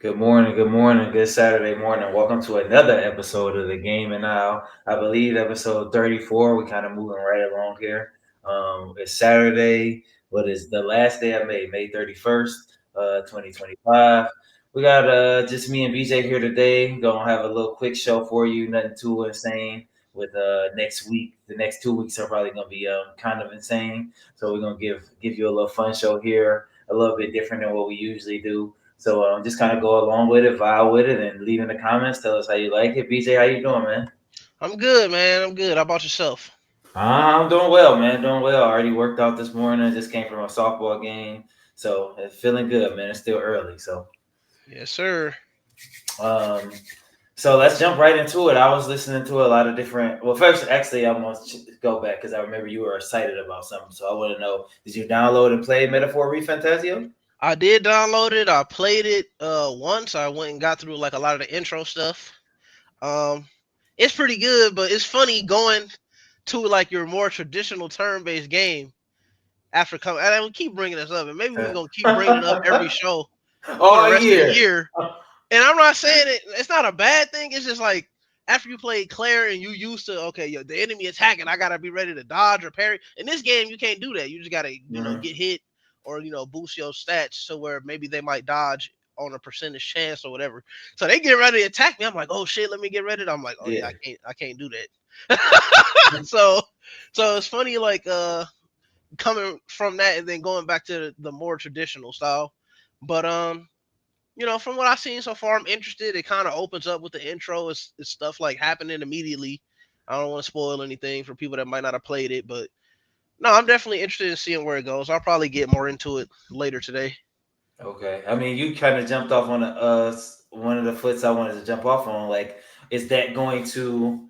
Good morning, good Saturday morning. Welcome to another episode of the Game and Now. I believe episode 34. We kind of moving right along here. It's Saturday. What is the last day of May 31st, 2025. We got just me and BJ here today. Gonna have a little quick show for you, nothing too insane. With next week, the next 2 weeks are probably gonna be kind of insane. So we're gonna give you a little fun show here, a little bit different than what we usually do. So just kind of go along with it, vibe with it, and leave in the comments. Tell us how you like it. BJ, how you doing, man? I'm good, man. I'm good. How about yourself? I'm doing well, man. Doing well. I already worked out this morning. Just came from a softball game, so feeling good, man. It's still early, so Yes, sir. um, so let's jump right into it. I was listening to a lot of different. Well, first, actually, I'm gonna go back because I remember you were excited about something. So I want to know: did you download and play Metaphor Refantasio? I did download it. I played it once. I went and got through like a lot of the intro stuff. Um it's pretty good, but it's funny going to like your more traditional turn-based game after coming. And I will keep bringing this up, and maybe we're gonna keep bringing it up every show for the All rest of the year. year. And I'm not saying it's not a bad thing. It's just like after you play Claire and you used to okay, the enemy attacking, I gotta be ready to dodge or parry. In this game, you can't do that. You just gotta Mhm. get hit or boost your stats so where maybe they might dodge on a percentage chance or whatever. So they get ready to attack me. I'm like, oh shit, let me get ready. I'm like, oh yeah, Yeah. I can't do that. so so it's funny like coming from that and then going back to the more traditional style. But from what I've seen so far, I'm interested. It kind of opens up with the intro. It's stuff like happening immediately. I don't want to spoil anything for people that might not have played it, but no, I'm definitely interested in seeing where it goes. I'll probably get more into it later today. Okay. I mean, you kind of jumped off on one of the foots I wanted to jump off on. Like, is that going to?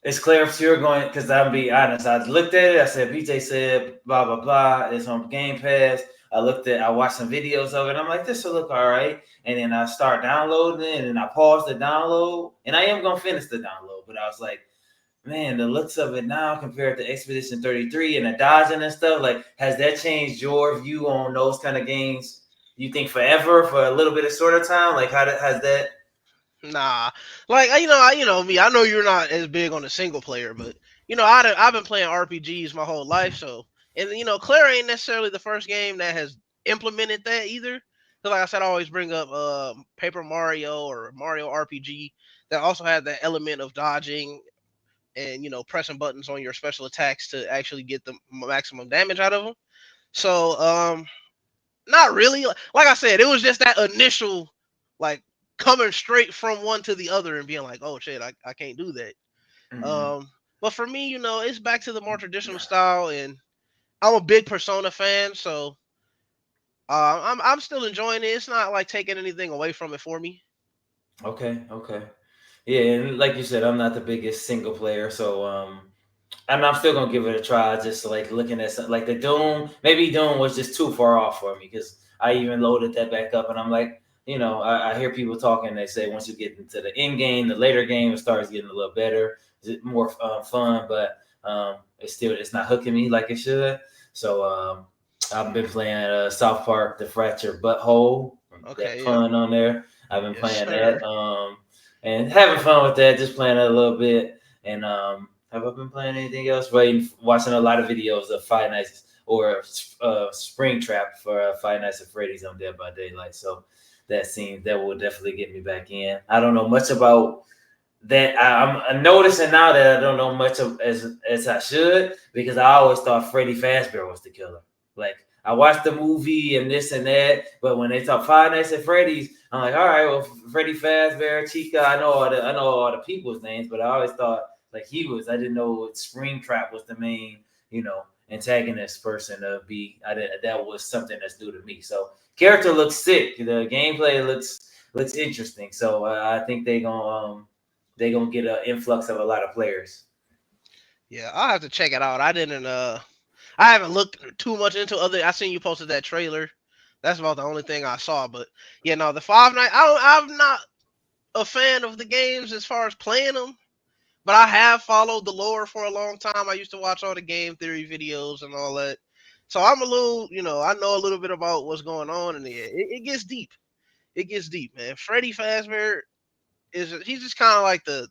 It's clear if you're going because I'll be honest. I looked at it. I said BJ said blah blah blah. It's on Game Pass. I watched some videos of it. I'm like, this will look all right. And then I start downloading it, and I paused the download, and I am gonna finish the download. But I was like, man, the looks of it now compared to Expedition 33 and the dodging and stuff, like, has that changed your view on those kind of games? You think forever for a little bit of shorter time? Like, has that? Nah, like me. I know you're not as big on the single player, but I've been playing RPGs my whole life, so and Claire ain't necessarily the first game that has implemented that either. 'Cause like I said, I always bring up Paper Mario or Mario RPG that also had that element of dodging and pressing buttons on your special attacks to actually get the maximum damage out of them. So not really. Like I said, it was just that initial like coming straight from one to the other and being like, oh shit, I can't do that. Mhm. Um, but for me, it's back to the more traditional style, and I'm a big Persona fan, so I'm still enjoying it. It's not like taking anything away from it for me. Okay, okay. Yeah, and like you said, I'm not the biggest single player, so and I'm still gonna give it a try. Just like looking at like the Doom, maybe Doom was just too far off for me because I even loaded that back up, and I'm like, I hear people talking. They say once you get into the end game, the later game, it starts getting a little better, more fun, but it's not hooking me like it should. So I've been playing South Park: The Fractured Butthole, that Okay, yeah, pun on there. I've been yes, playing sir. that and having fun with that, just playing it a little bit and have I been playing anything else? Watching a lot of videos of Five Nights or Spring Trap for Five Nights at Freddy's on Dead by Daylight. So that will definitely get me back in. I don't know much about that. I'm noticing now that I don't know much as I should because I always thought Freddy Fazbear was the killer. Like I watched the movie and this and that, but when they talk Five Nights at Freddy's, I'm like, all right, well, Freddy Fazbear, Chica, I know all the people's names, but I always thought like he was. I didn't know Springtrap was the main, antagonist person to be. That was something that's new to me. So character looks sick. The gameplay looks interesting. So I think they gonna get an influx of a lot of players. Yeah, I'll have to check it out. I haven't looked too much into other. I seen you posted that trailer. That's about the only thing I saw. But yeah, no, the Five Night. I'm not a fan of the games as far as playing them, but I have followed the lore for a long time. I used to watch all the game theory videos and all that. So I'm a little, I know a little bit about what's going on, and it gets deep. it gets deep, man. Freddy Fazbear he's just kind of like the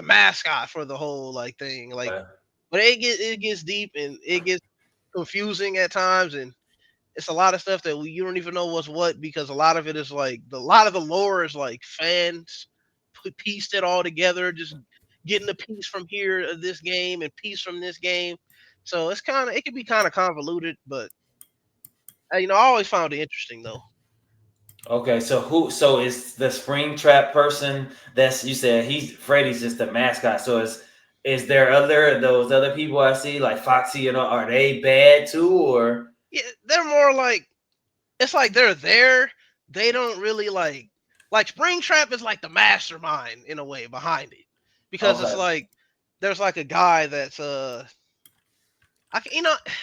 mascot for the whole like thing. Like, Okay. but it gets deep and it gets confusing at times, and it's a lot of stuff that you don't even know what's what because a lot of it is like a lot of the lore is like fans pieced it all together, just getting a piece from here of this game and piece from this game. So it can be kind of convoluted, but I always found it interesting though. Okay, so who? So is the Springtrap person? That's you said he's Freddy's just the mascot. So is there other those other people I see like Foxy and all? Are they bad too, or Yeah, they're more like it's like they're there. They don't really like Springtrap is like the mastermind in a way behind it because it's okay, like there's like a guy that's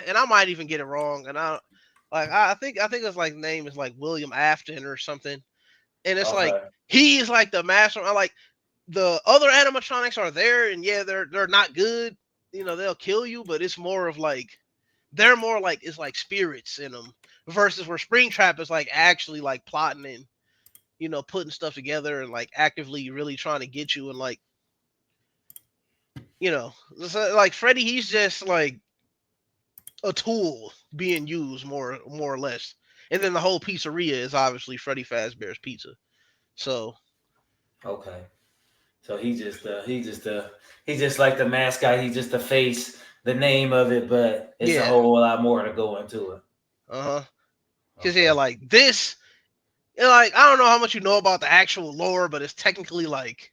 and I might even get it wrong, and I think his like name is like William Afton or something, and it's like okay, he's like the master. I like the other animatronics are there, and yeah, they're not good. They'll kill you, but it's more of like they're more like it's like spirits in them versus where Springtrap is like actually like plotting and putting stuff together and like actively really trying to get you and like you know like Freddy, he's just like a tool being used more or less. And then the whole pizzeria is obviously Freddy Fazbear's Pizza. So okay. So he's just like the mascot. He's just the face, the name of it, but it's a yeah, whole lot more to go into it. uh-huh. Cause yeah, Okay. like this, like I don't know how much you know about the actual lore, but it's technically like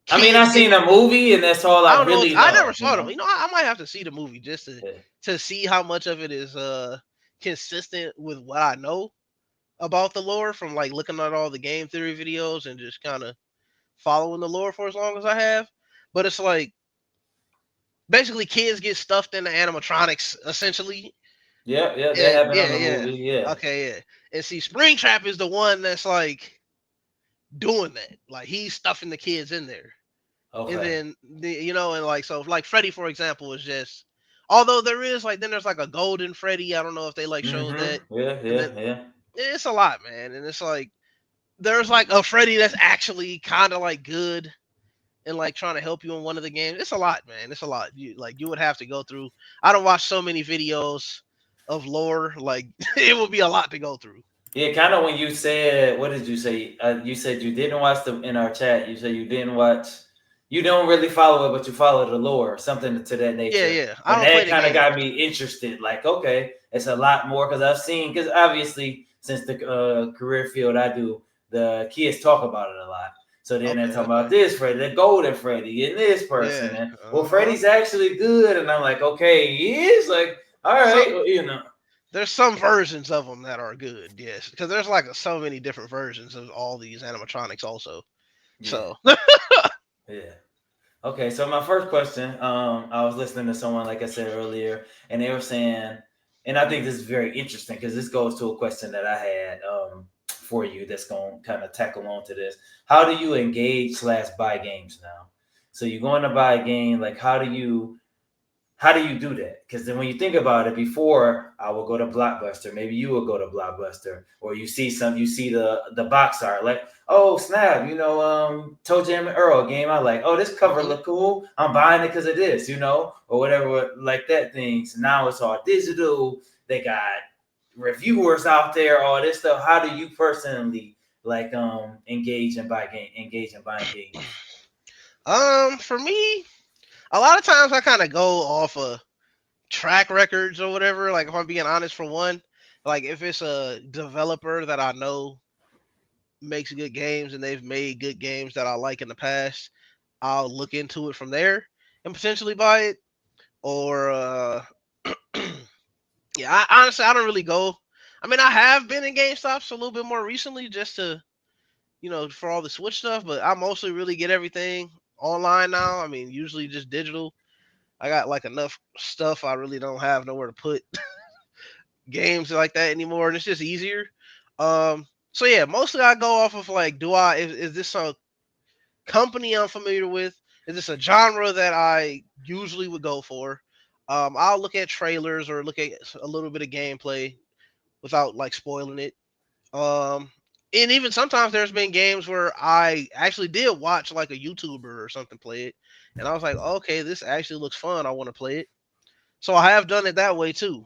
I mean, kids I've get. seen a movie, and that's all I I don't know. really I never know. You saw them. know. I might have to see the movie just Yeah. to see how much of it is consistent with what I know about the lore from like looking at all the game theory videos and just kind of following the lore for as long as I have. But it's like basically kids get stuffed into animatronics essentially. Yeah, yeah, that And happened on yeah, the yeah. movie. Yeah. Okay, yeah. And see, Springtrap is the one that's like doing that. Like he's stuffing the kids in there. And Okay. then and like so like Freddy, for example, is just although there is like then there's like a golden Freddy. I don't know if they like showed that. Yeah, And yeah, then yeah. it's a lot, man. And it's like there's like a Freddy that's actually kind of like good and like trying to help you in one of the games. It's a lot, man. It's a lot. You would have to go through. I don't watch so many videos of lore. Like it would be a lot to go through. Yeah, kind of when you said, what did you say? You said you didn't watch the in our chat. You said you didn't watch. You don't really follow it, but you follow the lore, something to that Yeah, nature. yeah. I And don't play that the kind of game. got me interested. Like, okay, it's a lot more because I've seen because obviously since the career field I do, the kids talk about it a lot. So then they're Okay, talking about okay. this Freddy, the Golden Freddy, and this person, Yeah. and well, Uh huh. Freddy's actually good, and I'm like, okay, he is like, all So right, well, you know, there's some versions of them that are good. Yes, because there's like so many different versions of all these animatronics also. yeah, So yeah. Okay, so my first question, I was listening to someone, like I said earlier, and they were saying, and I think this is very interesting because this goes to a question that I had for you that's going to kind of tackle on to this. How do you engage slash buy games now? So you're going to buy a game, like how do you do that? Because then when you think about it, before I will go to Blockbuster, maybe you will go to Blockbuster, or you see the box art, like, oh snap, Toe Jam and Earl game. I like, oh, this cover mhm. look cool. I'm buying it because of this, or whatever, like that things. Now it's all digital. They got reviewers out there, all this stuff. How do you personally like engage in buying games? For me, a lot of times I kind of go off of track records or whatever. Like if I'm being honest, for one, like if it's a developer that I know makes good games and they've made good games that I like in the past, I'll look into it from there and potentially buy it. Or yeah, honestly I don't really go. I mean, I have been in GameStops a little bit more recently just to for all the Switch stuff, but I mostly really get everything online now. I mean, usually just digital. I got like enough stuff. I really don't have nowhere to put games like that anymore, and it's just easier. So yeah, mostly I go off of like, is this a company I'm familiar with? Is this a genre that I usually would go for? I'll look at trailers or look at a little bit of gameplay without like spoiling it. Um, And even sometimes there's been games where I actually did watch like a YouTuber or something play it, and I was like, okay, this actually looks fun. I want to play it. So I have done it that way too.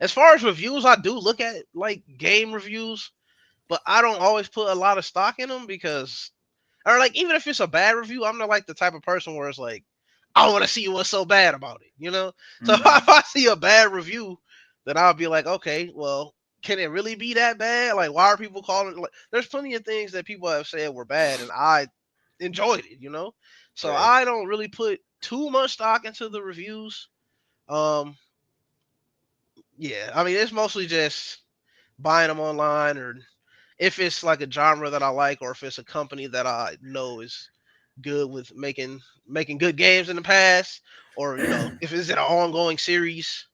As far as reviews, I do look at like game reviews, but I don't always put a lot of stock in them because, or like even if it's a bad review, I'm not like the type of person where it's like, I want to see what's so bad about it, you know. So if Hmm. I see a bad review, then I'll be like, okay, well, can it really be that bad? Like, why are people calling? Like, there's plenty of things that people have said were bad, and I enjoyed it, you know. So Right. I don't really put too much stock into the reviews. Um, yeah, I mean, it's mostly just buying them online, or if it's like a genre that I like, or if it's a company that I know is good with making good games in the past, or if it's an ongoing series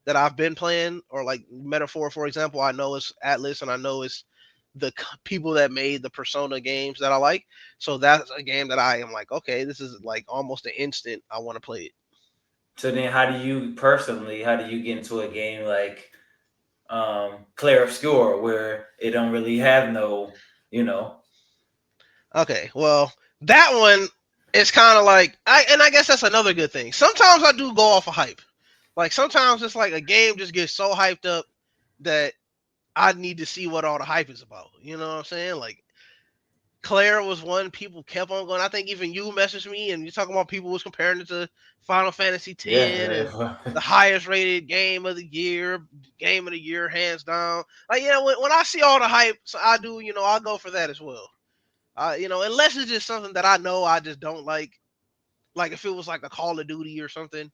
that I've been playing, or like Metaphor, for example, I know it's Atlas, and I know it's the people that made the Persona games that I like. So that's a game that I am like, okay, this is like almost an instant. I want to play it. So then, how do you personally? How do you get into a game like Clair Obscur where it don't really have no, you know? Okay, well, that one is kind of like I guess that's another good thing. Sometimes I do go off of hype. Like sometimes it's like a game just gets so hyped up that I need to see what all the hype is about. You know what I'm saying? Like Claire was one people kept on going. I think even you messaged me and you talking about people was comparing it to Final Fantasy X and Yeah. the highest rated game of the year, hands down. Like yeah, when I see all the hype, so I do, I go for that as well. Unless it's just something that I know I just don't like if it was like a Call of Duty or something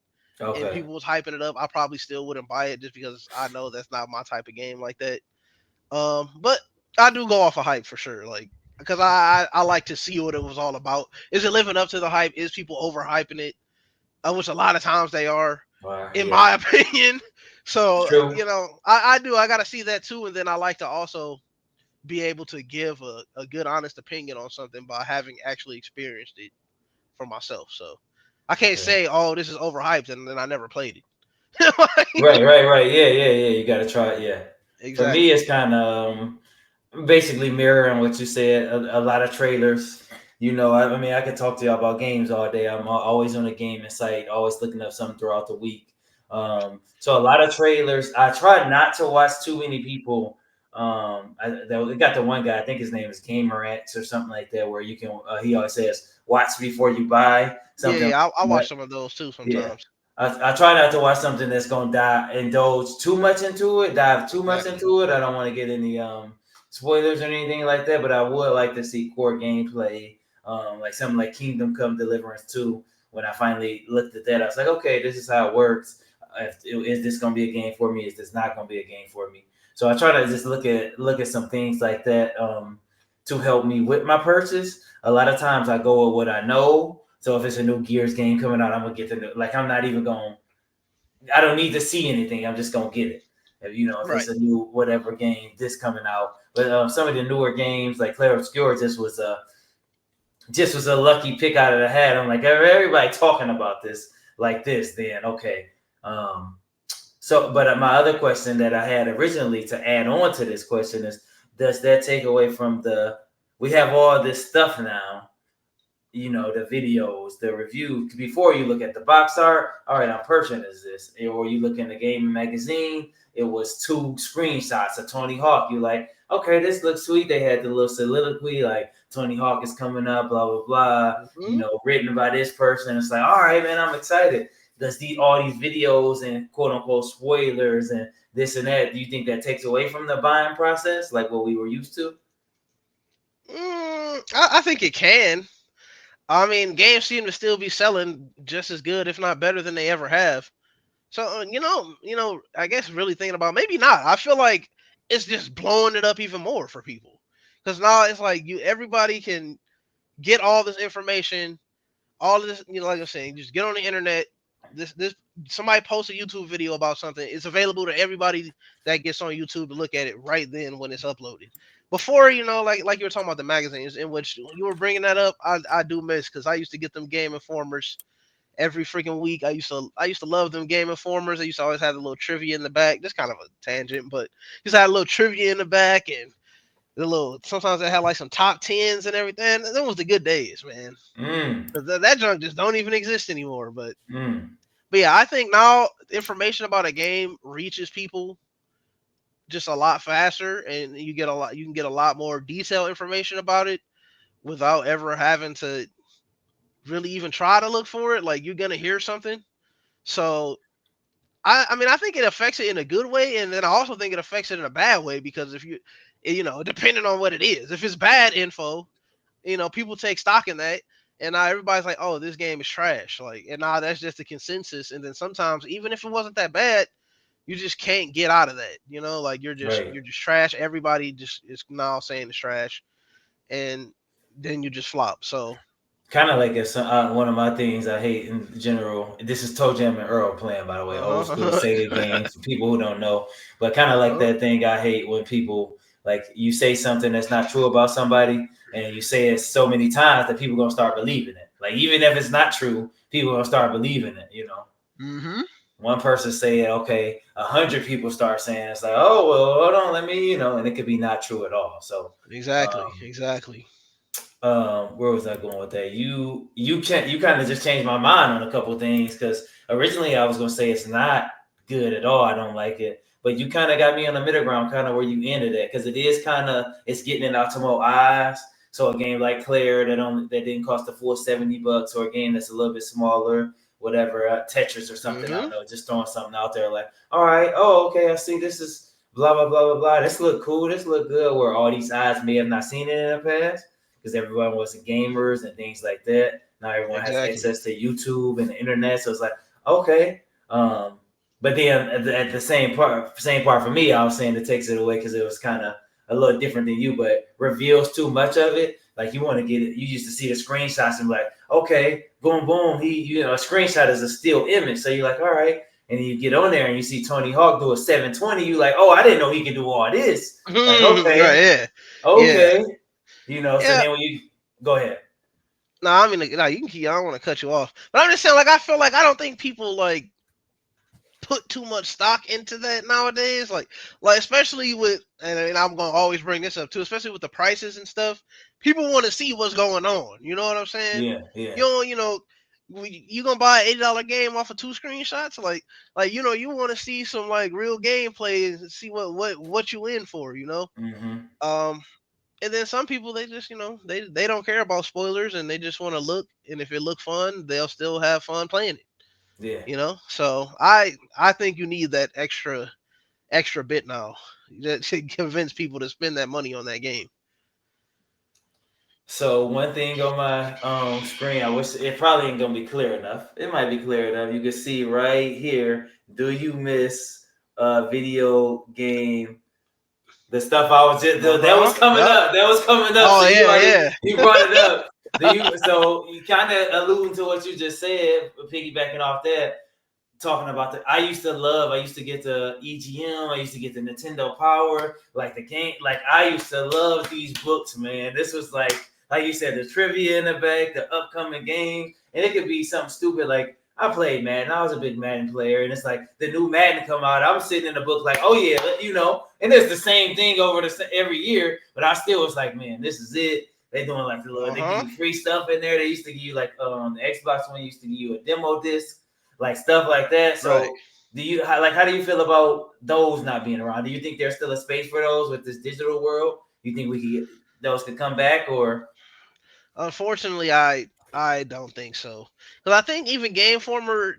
and Okay. people was hyping it up, I probably still wouldn't buy it just because I know that's not my type of game like that. But I do go off of hype for sure, like because I like to see what it was all about. Is it living up to the hype? Is people overhyping it? Which a lot of times they are, Wow. in Yeah. my opinion. So True. I do. I got to see that too, and then I like to also be able to give a good, honest opinion on something by having actually experienced it for myself. So I can't Okay. say, oh, this is overhyped, and then I never played it. Right. Right. Right. Yeah. Yeah. Yeah. You got to try it. Yeah. For me, Exactly. it's kind of basically mirroring what you said. A lot of trailers. I mean, I could talk to you about games all day. I'm always on a gaming site, always looking up something throughout the week. So a lot of trailers. I try not to watch too many people. They got the one guy. I think his name is Gamer X or something like that, where you can. He always says, "Watch before you buy." Yeah, Something yeah. I like watch that. some of those too Yeah. sometimes. I try not to watch something that's gonna indulge too much into it, dive too much Exactly. into it. I don't want to get any spoilers or anything like that, but I would like to see core gameplay, like something like Kingdom Come Deliverance 2. When I finally looked at that, I was like, okay, this is how it works. Is this gonna be a game for me? Is this not gonna be a game for me? So I try to just look at some things like that to help me with my purchase. A lot of times I go with what I know. So if it's a new Gears game coming out, I'm gonna get the new. Like I'm not even going. I don't need to see anything. I'm just gonna get it. If Right. it's a new whatever game this coming out, but some of the newer games like Clair Obscur just was a lucky pick out of the hat. I'm like everybody talking about this like this, then okay. Um, but my other question that I had originally to add on to this question is, does that take away from the? We have all this stuff now, the videos, the reviews. Before you look at the box art, all right, I'm purchasing this. Or you look in the game magazine, it was two screenshots of Tony Hawk. You like, okay, this looks sweet. They had the little soliloquy like Tony Hawk is coming up, blah blah blah. Hmm. Written by this person. It's like, all right, man, I'm excited. Does all these videos and quote unquote spoilers and this and that? Do you think that takes away from the buying process, like what we were used to? I think it can. I mean, games seem to still be selling just as good, if not better, than they ever have. So I guess really thinking about maybe not. I feel like it's just blowing it up even more for people because now it's like everybody can get all this information, all of this. Like I'm saying, just get on the internet. This somebody posts a YouTube video about something. It's available to everybody that gets on YouTube to look at it right then when it's uploaded. Before like you were talking about the magazines in which you were bringing that up, I do miss because I used to get them Game Informers every freaking week. I used to love them Game Informers. I used to always have a little trivia in the back. Just kind of a tangent, but just had a little trivia in the back and the little. Sometimes they had like some top tens and everything. That was the good days, man. Mm, 'Cause that junk just don't even exist anymore. mm, But yeah, I think now information about a game reaches people just a lot faster, and you can get a lot more detailed information about it without ever having to really even try to look for it. Like you're gonna hear something. So I mean I think it affects it in a good way, and then I also think it affects it in a bad way because if depending on what it is, if it's bad info, people take stock in that. And now everybody's like, "Oh, this game is trash." Like, and now that's just the consensus. And then sometimes, even if it wasn't that bad, you just can't get out of that. Like right. you're just trash. Everybody just is now saying it's trash, and then you just flop. So, Kind of like it's one of my things I hate in general. This is Toe Jam and Earl playing, by the way, old school uh Sega games for people who don't know. But kind of like huh, that thing I hate when people like you say something that's not true about somebody, and you say it so many times that people gonna start believing it. Like even if it's not true, people gonna start believing it. mm-hmm. One person say it, okay, 100 people start saying it. It's like, oh well, hold on, let me, and it could be not true at all. So, Exactly, um, exactly. where was I going with that? You kind of just changed my mind on a couple of things because originally I was gonna say it's not good at all. I don't like it, but you kind of got me on the middle ground, kind of where you ended it because it is kind of it's getting it out to more eyes. So a game like Claire that didn't cost the full $70, or a game that's a little bit smaller, whatever, Tetris or something. I Mm-hmm. don't know, just throwing something out there like, all right, oh okay, I see this is blah blah blah blah blah. This look cool. This look good. Where all these eyes may have not seen it in the past because everyone wasn't gamers and things like that. Now everyone has Exactly. access to YouTube and the internet, so it's like okay. But then at the same part for me, I was saying it takes it away because it was kind of a little different than you, but reveals too much of it. Like you want to get it, you used to see the screenshots and be like, okay, boom, boom. A screenshot is a still image, so you're like, all right. And then you get on there and you see Tony Hawk do a 720. You like, oh, I didn't know he could do all this. Like, Right. okay, Yeah. Yeah. okay. So Yeah. then when you go ahead. No, I mean, no, you can keep. I don't want to cut you off, but I'm just saying, like, I feel like I don't think people like put too much stock into that nowadays. Like especially with, and I'm gonna always bring this up too, especially with the prices and stuff. People want to see what's going on. You know what I'm saying? Yeah, You yeah. don't, you gonna buy an $80 game off of two screenshots? Like you want to see some like real gameplay and see what you in for. Mm-hmm. Um, and then some people they just they don't care about spoilers and they just want to look, and if it look fun, they'll still have fun playing it. Yeah. So I think you need that extra bit now to convince people to spend that money on that game. So one thing on my screen, I wish it probably ain't gonna be clear enough. It might be clear enough. You can see right here. Do you miss video game? The stuff I was just Uh that huh. was coming Yep. up. That was coming up. So Oh you already yeah, you brought it up. So you kind of alluding to what you just said, piggybacking off that, talking about I used to get the EGM, I used to get the Nintendo Power, like the game, like I used to love these books, man. This was like you said, the trivia in the back, the upcoming game, and it could be something stupid like I played Madden. I was a big Madden player, and it's like the new Madden come out. I'm sitting in the book like, oh yeah, and it's the same thing every year, but I still was like, man, this is it. They doing like uh they give huh. you free stuff in there. They used to give you like the Xbox One used to give you a demo disc, like stuff like that. Right. So how do you feel about those not being around? Do you think there's still a space for those with this digital world? You think those could come back or Unfortunately, I don't think so. Because I think even Game Informer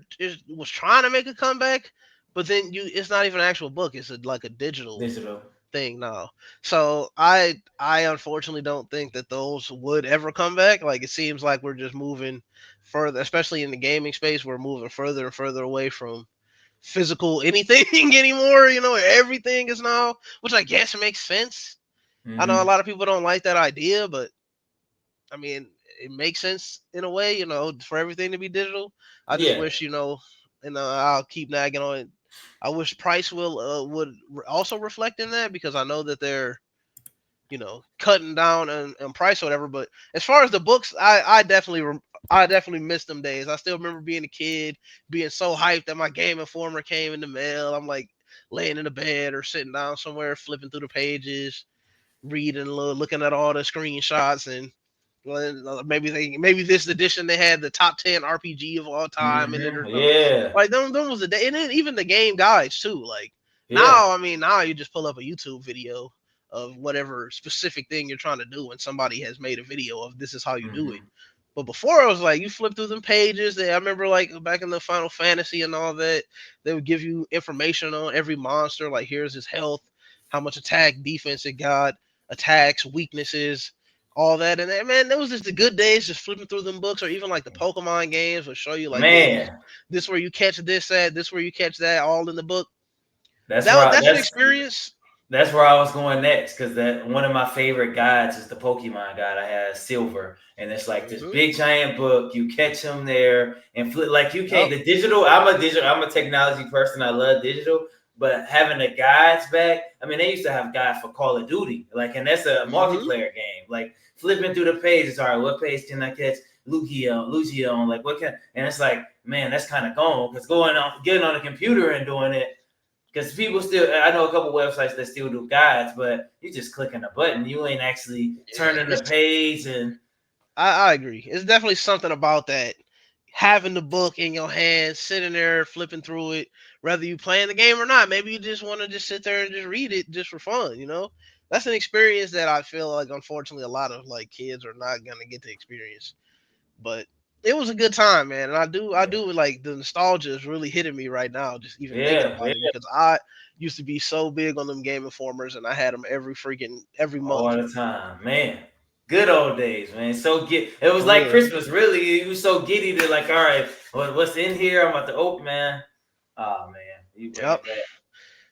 was trying to make a comeback, but then it's not even an actual book. It's like a digital digital? thing now. So I unfortunately don't think that those would ever come back. Like it seems like we're just moving further, especially in the gaming space. We're moving further and further away from physical anything anymore. Everything is now, which I guess makes sense. I know a Mm-hmm. lot of people don't like that idea, but I mean, it makes sense in a way, for everything to be digital. I just Yeah. wish, and I'll keep nagging on it. I wish price would also reflect in that because I know that they're, cutting down on price or whatever. But as far as the books, I definitely I definitely miss them days. I still remember being a kid, being so hyped that my Game Informer came in the mail. I'm like laying in the bed or sitting down somewhere, flipping through the pages, reading, looking at all the screenshots, and well, maybe this edition they had the top 10 RPG of all time in it or something. Yeah. Like them was the day, and then even the game guides too. Like Yeah. now, I mean, now you just pull up a YouTube video of whatever specific thing you're trying to do, and somebody has made a video of this is how you do it. Hmm. But before it was like you flip through them pages. I remember like back in the Final Fantasy and all that, they would give you information on every monster. Like here's his health, how much attack, defense it got, attacks, weaknesses, all that. And man, it was just the good days, just flipping through them books, or even like the Pokemon games would show you like, yeah, Man, this where you catch this at, this where you catch that, all in the book. that's That right. that's an experience. That's where I was going next because that one of my favorite guides is the Pokemon guide. I had Silver, and it's like this Hmm. big giant book. You catch them there and flip like you can't. Yep. The digital. I'm a technology person. I love digital, but having the guides back. I mean, they used to have guides for Call of Duty, like, and that's a Hmm. multiplayer game. Like flipping through the pages. All right, what page can I catch? Lucio, like what can? And it's like, man, that's kind of gone because getting on a computer and doing it because people still, I know a couple websites that still do guides, but you just clicking a button. You ain't actually Yeah, turning the page. And I agree. It's definitely something about that. Having the book in your hand, sitting there flipping through it, whether you playing the game or not. Maybe you just want to just sit there and just read it just for fun, you know? That's an experience that I feel like unfortunately a lot of like kids are not gonna get to experience. But it was a good time, man. And I do like the nostalgia is really hitting me right now, just even thinking yeah, about yeah, it because I used to be so big on them Game Informers and I had them every all month. the time, man. Good old days, man. So get it was For like real. Christmas, really. You was so giddy to like, all right, what's in here? I'm about to open, man. Oh man, you bring Yep. it back,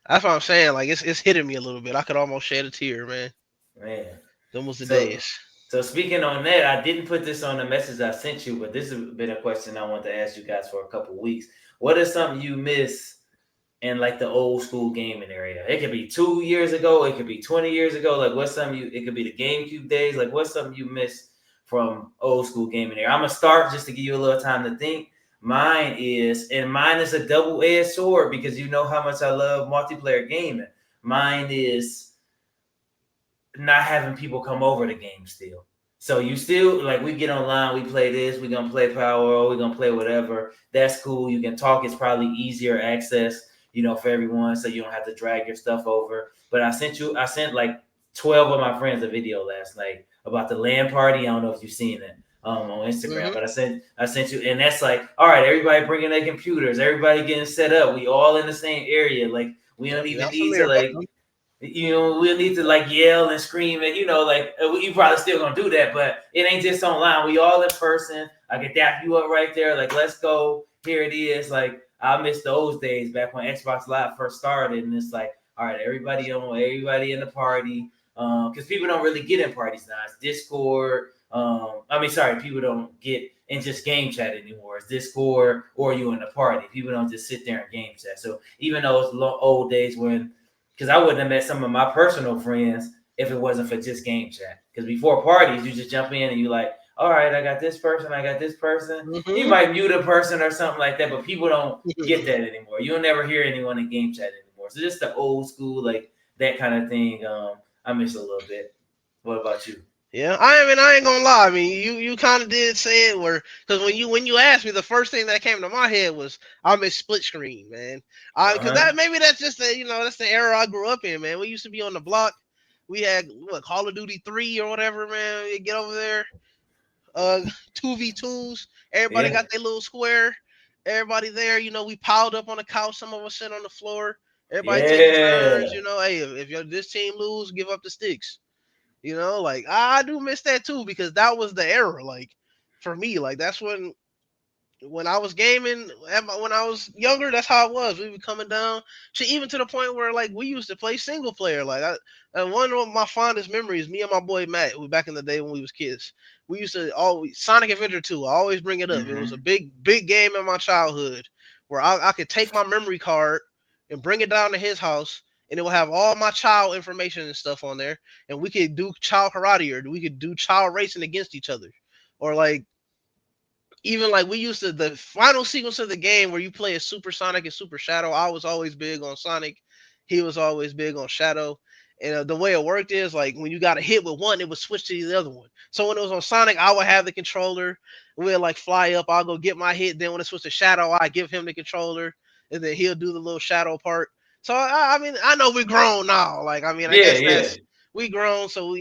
That's what I'm saying. Like it's hitting me a little bit. I could almost shed a tear, man. man. Them was the So days. so speaking on that, I didn't put this on the message I sent you, but this has been a question I want to ask you guys for a couple weeks. What is something you miss in like the old school gaming area? It could be 2 years ago, it could be 20 years ago. Like what's something you it could be the GameCube days. Like what's something you miss from old school gaming area? I'm gonna start just to give you a little time to think. Mine is a double-edged sword because you know how much I love multiplayer gaming. Mine is not having people come over the game still. So you still like we get online, we play this, we're gonna play Power, we're gonna play whatever. That's cool. You can talk, it's probably easier access, for everyone, so you don't have to drag your stuff over. But I sent like 12 of my friends a video last night about the LAN party. I don't know if you've seen it on Instagram, Hmm. but I sent you, and that's like, all right, everybody bringing their computers, everybody getting set up. We all in the same area. Like we don't Yeah, even I'm need to familiar about like them. we'll need to like yell and scream and like you probably still gonna do that, but it ain't just online. We all in person. I can dap you up right there. Like, let's go. Here it is. Like, I miss those days back when Xbox Live first started, and it's like, all right, everybody in the party. Because people don't really get in parties now. It's Discord. Sorry, people don't get in just game chat anymore. It's Discord or you in the party. People don't just sit there and game chat. So even though it's old days when because I wouldn't have met some of my personal friends if it wasn't for just game chat. Because before parties, you just jump in and you like, all right, I got this person, I got this person. You Hmm. might mute a person or something like that, but people don't get that anymore. You'll never hear anyone in game chat anymore. So just the old school, like that kind of thing. I miss a little bit. What about you? Yeah, I ain't gonna lie. I mean, you kind of did say it, where because when you asked me, the first thing that came to my head was I miss split screen, man. Because Uh-huh. that maybe that's just that's the era I grew up in, man. We used to be on the block. We had what Call of Duty 3 or whatever, man. You get over there, uh, 2v2s. Everybody Yeah. got their little square. Everybody there, we piled up on the couch. Some of us sit on the floor. Everybody taking turns. Yeah. Hey, if this team lose, give up the sticks. Like I do miss that too because that was the era. Like for me, like that's when I was gaming when I was younger. That's how it was. We were coming down to even to the point where like we used to play single player. And one of my fondest memories, me and my boy Matt, we back in the day when we was kids. We used to always Sonic Adventure 2. I always bring it up. It was a Mm-hmm. big game in my childhood where I could take my memory card and bring it down to his house and it will have all my child information and stuff on there. And we could do child karate or we could do child racing against each other. Or like even like we used to the final sequence of the game where you play as Super Sonic and Super Shadow. I was always big on Sonic. He was always big on Shadow. And the way it worked is like when you got a hit with one, it would switch to the other one. So when it was on Sonic, I would have the controller. We'd like fly up. I'll go get my hit. Then when it switched to Shadow, I give him the controller, and then he'll do the little Shadow part. So I mean, I know we're grown now. Like I mean, I Yeah, guess yeah. that's we grown. So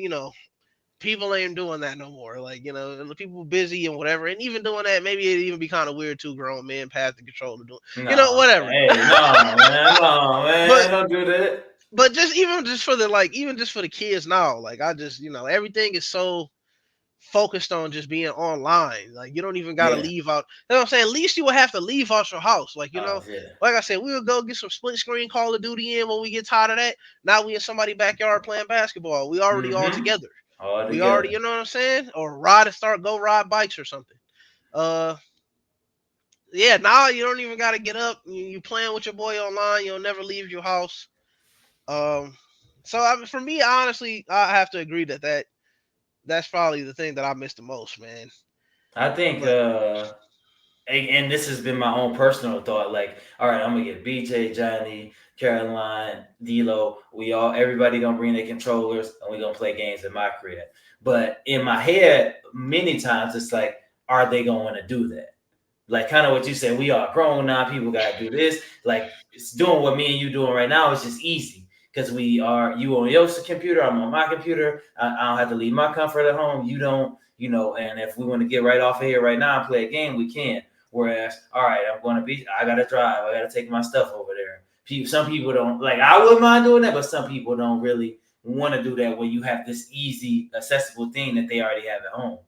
people ain't doing that no more. Like, the people busy and whatever. And even doing that, maybe it'd even be kind of weird too, grown men pass the control to do No, whatever. hey, no, but man, don't do that. but just even just for the like even just for the kids now, like I just everything is so focused on just being online. Like you don't even gotta Yeah. leave out. You know what I'm saying? At least you would have to leave out your house. Like, Oh yeah. like I said, we would go get some split screen Call of Duty in when we get tired of that. Now we in somebody's backyard playing basketball. We already all Mm-hmm. together. All We already, together. you know what I'm saying? Or ride and start go ride bikes or something. Uh yeah, now you don't even gotta get up. You playing with your boy online, you'll never leave your house. Um so I mean, for me, honestly, I have to agree that's probably the thing that I miss the most, man. I think But and this has been my own personal thought. Like, all right, I'm gonna get BJ, Johnny, Caroline, D'Lo. Everybody gonna bring their controllers, and we gonna play games in my crib. But in my head, many times it's like, are they going to do that? Like kind of what you said, we are grown now. People gotta do this. Like it's doing what me and you doing right now is just easy because we are you on your computer, I'm on my computer. I don't have to leave my comfort at home. You don't, And if we want to get right off of here right now and play a game, we can. Whereas, all right, I gotta drive. I gotta take my stuff over there. Some people don't like. I wouldn't mind doing that, but some people don't really want to do that when you have this easy, accessible thing that they already have at home.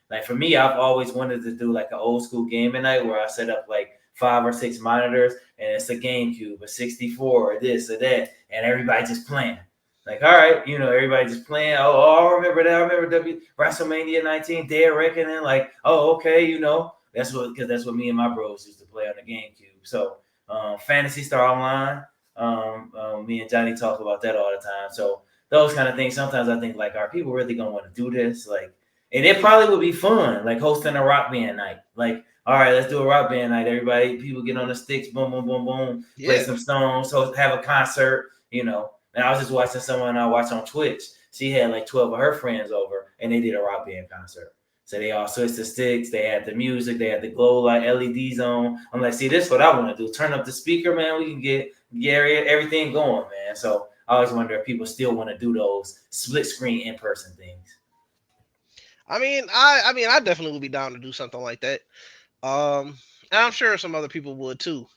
Like for me, I've always wanted to do like an old school gaming night where I set up like 5 or 6 monitors and it's a GameCube, a 64, or this or that, and everybody just playing. Like, all right, everybody just playing. Oh, I remember that. I remember WrestleMania 19, Dead Reckoning. Like, oh, okay, because that's what me and my bros used to play on the GameCube. So, Fantasy Star Online. Me and Johnny talk about that all the time. So those kind of things. Sometimes I think like, are people really gonna want to do this? Like, and it probably would be fun, like hosting a rock band night. Like, all right, let's do a rock band night. Everybody, people get on the sticks, boom, boom, boom, boom, play yeah. some songs, have a concert. And I was just watching someone I watch on Twitch. She had like 12 of her friends over, and they did a rock band concert. So they all switched the sticks. They had the music. They had the glow light LEDs on. I'm like, see, this is what I want to do. Turn up the speaker, man. We can get everything going, man. So I always wonder if people still want to do those split screen in person things. I definitely would be down to do something like that. And I'm sure some other people would too.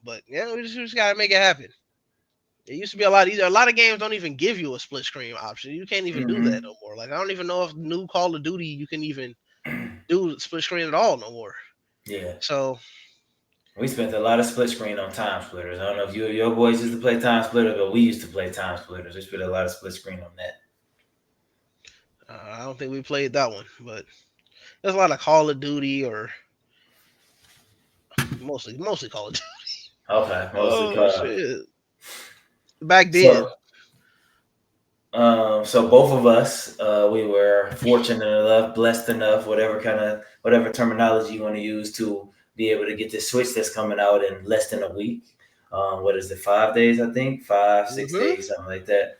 But yeah, we just gotta make it happen. It used to be a lot easier. A lot of games don't even give you a split screen option. You can't even do that Mm-hmm. no more. Like I don't even know if new Call of Duty you can even do split screen at all no more. Yeah. So We spent a lot of split screen on time splitters. I don't know if your boys used to play time splitters, but we used to play time splitters. We spent a lot of split screen on that. I don't think we played that one, but there's a lot of Call of Duty or mostly Call of Duty. Okay, mostly Oh car. shit! Back then, So, so both of us, we were fortunate enough, blessed enough, whatever terminology you want to use, to be able to get this Switch that's coming out in less than a week. What is it? 5 days, I think. Five, six hmm days, something like that.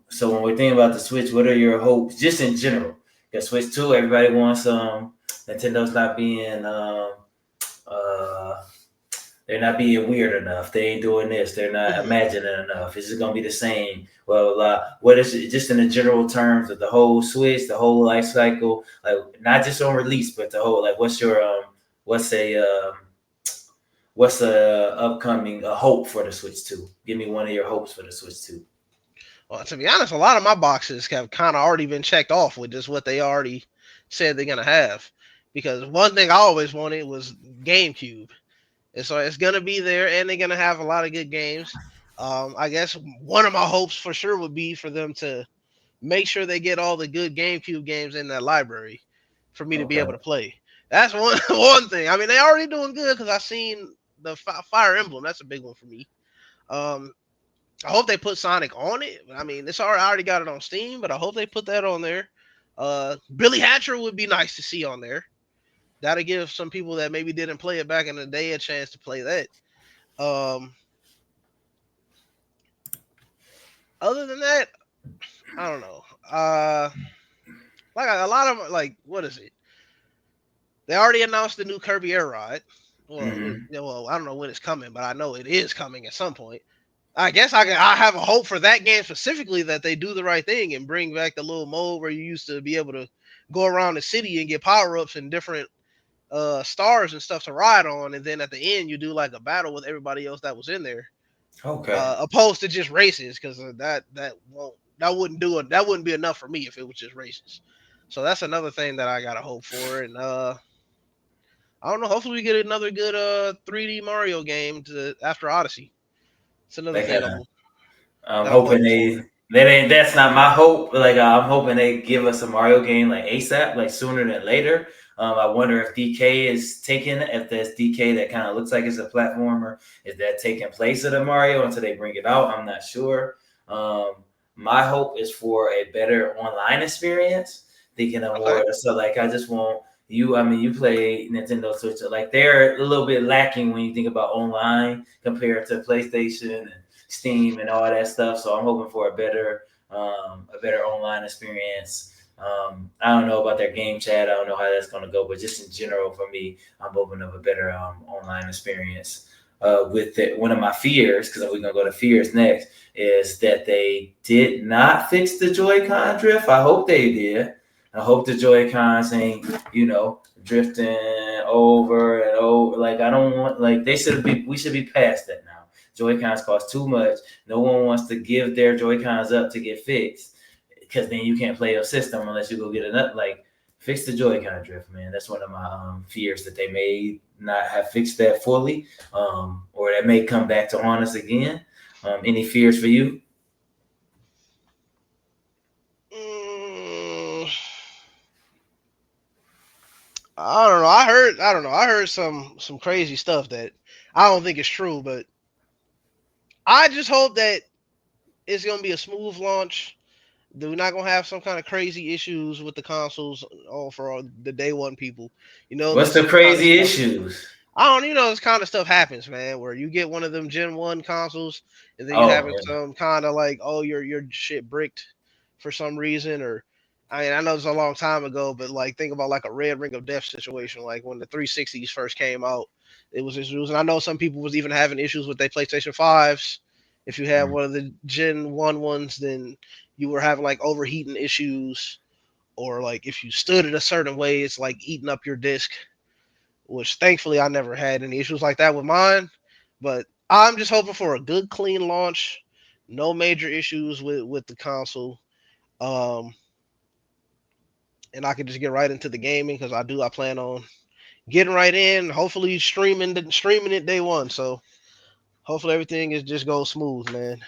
So when we're thinking about the Switch, what are your hopes, just in general? Because Switch Two, everybody wants. Nintendo's not being. Uh, they're not being weird enough. They ain't doing this. They're not hmm imagining enough. Is it gonna be the same? Well, what is it? Just in the general terms of the whole Switch, the whole life cycle, like not just on release, but the whole like, what's a what's a upcoming hope for the Switch Two? Give me one of your hopes for the Switch Two. Well, to be honest, a lot of my boxes have kind of already been checked off with just what they already said they're gonna have. Because one thing I always wanted was GameCube, and so it's gonna be there, and they're gonna have a lot of good games. I guess one of my hopes for sure would be for them to make sure they get all the good GameCube games in that library for me to be able Okay. to play. That's one one thing. I mean, they already doing good because I seen the Fire Emblem. That's a big one for me. Um, I hope they put Sonic on it. I mean, I already got it on Steam, but I hope they put that on there. Billy Hatcher would be nice to see on there. That'll give some people that maybe didn't play it back in the day a chance to play that. Um, Other than that, I don't know. Like a lot of like what is it? They already announced the new Kirby Air Ride. Hmm. Well, I don't know when it's coming, but I know it is coming at some point. I guess I have a hope for that game specifically that they do the right thing and bring back the little mode where you used to be able to go around the city and get power ups and different stars and stuff to ride on, and then at the end you do like a battle with everybody else that was in there, Okay. opposed to just races because that wouldn't do it. That wouldn't be enough for me if it was just races. So that's another thing that I gotta hope for, and I don't know. Hopefully we get another good 3D Mario game after Odyssey. It's another They thing kind of. I'm that I'm hoping hoping for. that's not my hope. Like I'm hoping they give us a Mario game like ASAP, like sooner than later. I wonder if DK is taking if that's DK that kind of looks like it's a platformer. Is that taking place of the Mario until they bring it out? I'm not sure. Um, my hope is for a better online experience. Thinking of Okay. more. So like I just want you. I mean, you play Nintendo Switch. Like they're a little bit lacking when you think about online compared to PlayStation and Steam and all that stuff. So I'm hoping for a better online experience. I don't know about their game chat. I don't know how that's going to go, but just in general for me, I'm hoping of a better online experience. With it, one of my fears, because we're gonna go to fears next, is that they did not fix the Joy-Con drift. I hope they did. I hope the Joy-Cons ain't, drifting over and over. Like I don't want, like they should be. We should be past that now. Joy Cons cost too much. No one wants to give their Joy Cons up to get fixed because then you can't play your system unless you go get another. Like, fix the Joy Con drift, man. That's one of my fears that they may not have fixed that fully, or that may come back to haunt us again. Any fears for you? Mm, I don't know. I don't know. I heard some crazy stuff that I don't think is true, but I just hope that it's gonna be a smooth launch. That we're not gonna have some kind of crazy issues with the consoles for all the day one people. What's This the kind of crazy stuff. issues? I don't, this kind of stuff happens, man, where you get one of them Gen 1 consoles and then you Oh, having yeah. some kind of like, oh, your shit bricked for some reason, or I mean, I know it's a long time ago, but like think about like a Red Ring of Death situation, like when the 360s first came out, it was issues, and I know some people was even having issues with their PlayStation 5s. If you had Mm. one of the Gen 1 ones, then you were having like overheating issues, or like if you stood it a certain way, it's like eating up your disc, which thankfully I never had any issues like that with mine. But I'm just hoping for a good, clean launch, no major issues with the console, um, and I can just get right into the gaming because I plan on getting right in. Hopefully streaming it day one. So hopefully everything is just goes smooth, man.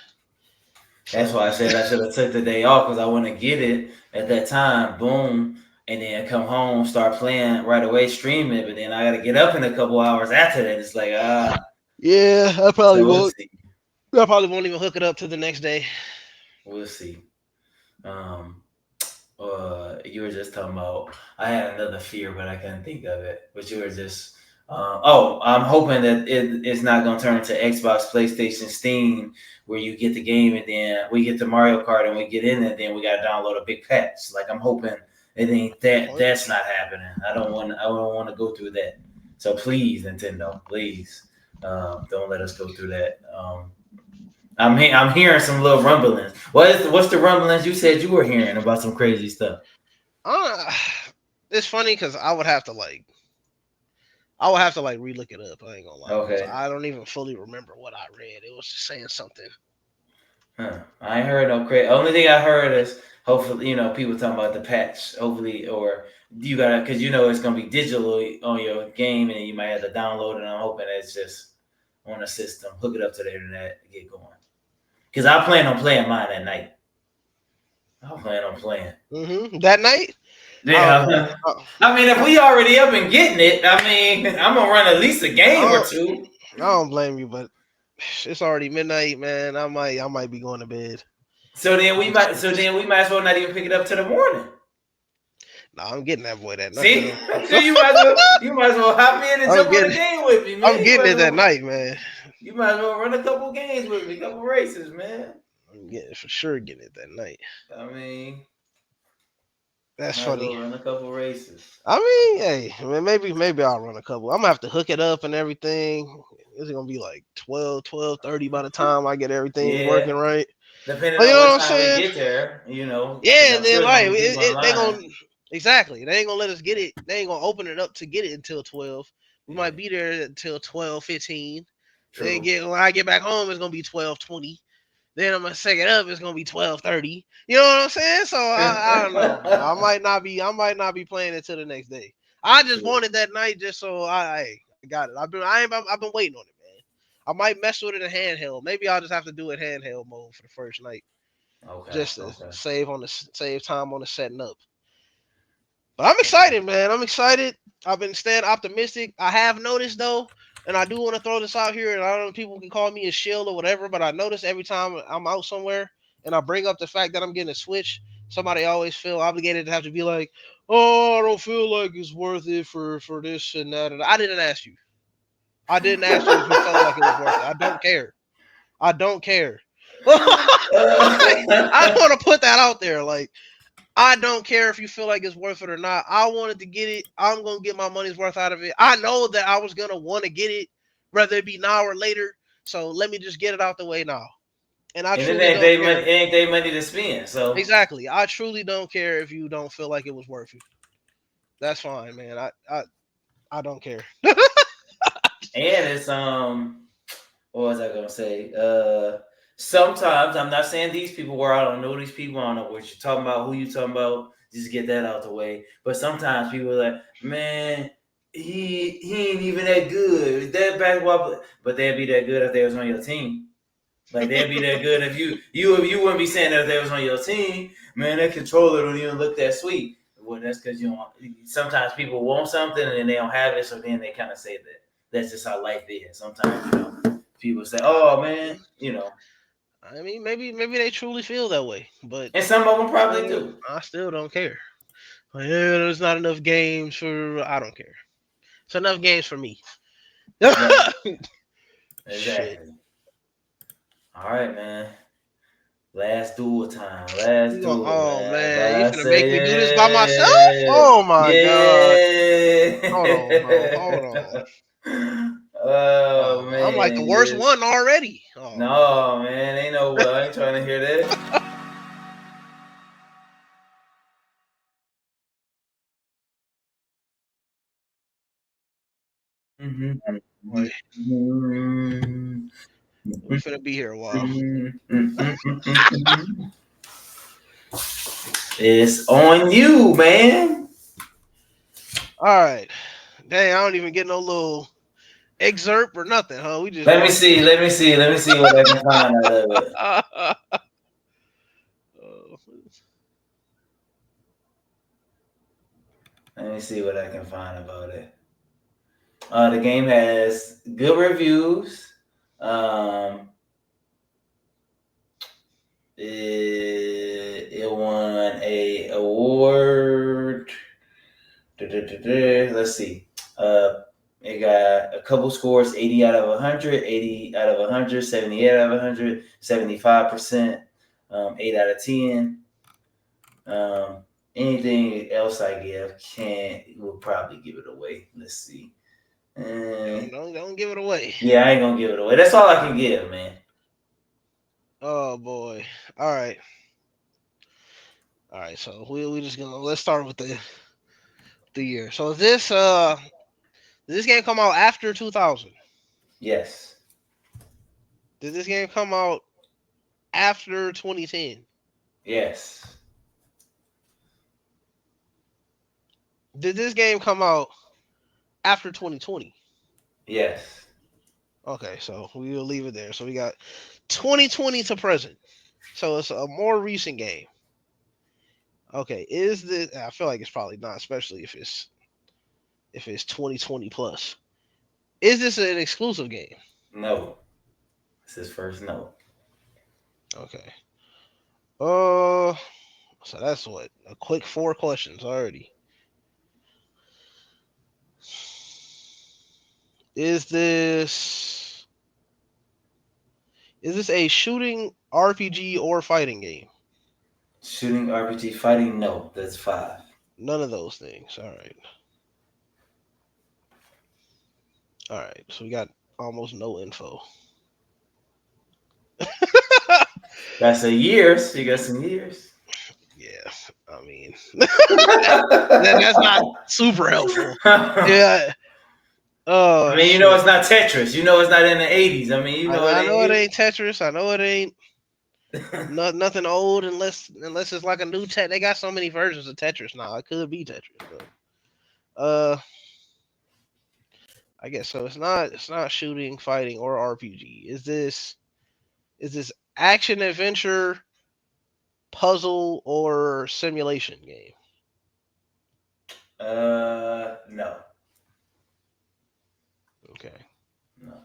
That's So why I said I should have took the day off because I want to get it at that time. Boom. And then come home, start playing right away, stream it. But then I got to get up in a couple hours after that. It's like, yeah, so we'll see. I probably won't even hook it up to the next day. We'll see. Um, you were just talking about, I had another fear, but I couldn't think of it. But you were just, I'm hoping that it's not going to turn into Xbox, PlayStation, Steam, where you get the game and then we get the Mario Kart and we get in it, then we got to download a big patch. Like I'm hoping it ain't Good that. point. That's not happening. I don't want to go through that. So please, Nintendo, please, don't let us go through that. I'm hearing some little rumblings. What's the rumblings you said you were hearing about some crazy stuff? Uh, it's funny because I would have to like relook it up. I ain't gonna lie because Okay. I don't even fully remember what I read. It was just saying something. Huh. I ain't heard no crazy. Only thing I heard is hopefully people talking about the patch. Hopefully, or you gotta because it's gonna be digitally on your game and you might have to download it. I'm hoping it's just on the system. Hook it up to the internet and get going. Because I plan on playing mine at night. I plan on playing. That night, I don't know. Yeah. I mean, if we already up and getting it, I mean, I'm gonna run at least a I game or don't, two. I don't blame you, but it's already midnight, man. I might be going to bed. So then we It's might. So just, then we might as well not even pick it up to the morning. Nah, I'm getting that boy that night, See, huh? so you might as well hop in and I'm jump on the getting game with me, I'm man. You getting might as it that well night, man. you might as well run a couple games with me, a couple races, man. I'm getting for sure getting it that night. I mean, That's might as funny. well run a couple races. I mean, hey, I mean, maybe I'll run a couple. I'm gonna have to hook it up and everything. It's gonna be like 12:30 by the time I get everything working Yeah, right. depending But you on know what what I'm time we saying? get there, because Yeah, I'm and then sure it's gonna like be people they online. gonna exactly. They ain't gonna let us get it. They ain't gonna open it up to get it until 12. We Yeah, might be there until 12:15. Then true. get when I get back home, it's gonna be 12:20. Then I'm gonna set it up. It's gonna be 12:30. You know what I'm saying? So I don't know, man. I might not be playing until the next day. I just True. wanted that night just so I got it. I've been waiting on it, man. I might mess with it in handheld. Maybe I'll just have to do it handheld mode for the first night, Okay. just to Okay. save time on the setting up. But I'm Okay. excited, man. I'm excited. I've been staying optimistic. I have noticed though, and I do want to throw this out here, and I don't know if people can call me a shill or whatever, but I notice every time I'm out somewhere and I bring up the fact that I'm getting a Switch, somebody always feel obligated to have to be like, "Oh, I don't feel like it's worth it for this and that." And I didn't ask you. I didn't ask you if you felt like it was worth it. I don't care. I don't care. I want to put that out there. Like, I don't care if you feel like it's worth it or not. I wanted to get it. I'm gonna get my money's worth out of it. I know that I was gonna want to get it, whether it be now or later. So let me just get it out the way now. And I And it truly ain't don't they money. care. It ain't they money to spend. So, Exactly. I truly don't care if you don't feel like it was worth it. That's fine, man. I don't care. and it's what was I gonna say? Sometimes I'm not saying these people where I don't know these people. I don't know what you're talking about, who you talking about. Just get that out the way. But sometimes people are like, man, he ain't even that good. That basketball, but they'd be that good if they was on your team. Like they'd be that good if you wouldn't be saying that if they was on your team. Man, that controller don't even look that sweet. Well, that's because you don't. Sometimes people want something and then they don't have it, so then they kind of say that. That's just how life is. Sometimes people say, "Oh man," I mean, maybe they truly feel that way, but and some of them probably uh, do. I still don't care. Like, yeah, there's not enough games for. I don't care. It's enough games for me. Right. Shit. Exactly. All right, man. Last duel time. Last duel, Oh man. man, you I finna make me do this by myself? say Oh my god. yeah. Hold on, bro. Hold on. Yeah. Oh Oh, I'm like the man, worst yes. one already. Oh man. No, man. Ain't no well. I ain't trying to hear that. Mhm. Boy, we finna be here a while. It's on you, man. Alright. Dang, I don't even get no little excerpt or nothing, huh? We just Let me walk see. straight. Let me see. Let me see what I can find out of it. Oh, Let me see what I can find about it. The game has good reviews. Um, it won a award. Let's see. Uh, it got a couple scores: 80 out of 100, 80 out of 100, 78 out of 100, 75%, 8 out of 10. Um, Anything else I give can't will probably give it away. Let's see. don't give it away. Yeah, I ain't gonna give it away. That's all I can give, man. Oh boy. Alright. Alright, so we just gonna let's start with the year. So did this game come out after 2000? Yes. Did this game come out after 2010? Yes. Did this game come out after 2020? Yes. Okay, so we'll leave it there. So we got 2020 to present. So it's a more recent game. Okay, is this? I feel like it's probably not, especially if it's 2020 plus. Is this an exclusive game? No. It's his first no. Okay. Uh, so that's what a quick four questions already. Is this is this a shooting RPG or fighting game? Shooting, RPG, fighting? No, that's five. None of those things. All right. All right. So we got almost no info. That's a years. You got some years. Yeah. I mean, that's not super helpful. Yeah. I Oh mean, you know shit. it's not Tetris. You know it's not in the 80s. I mean, you know it I know it ain't. ain't Tetris. I know it ain't nothing old unless it's like a new Tet. They got so many versions of Tetris now. It could be Tetris, but uh, I guess so. It's not shooting, fighting, or RPG. Is this action adventure, puzzle, or simulation game? No, Okay. no.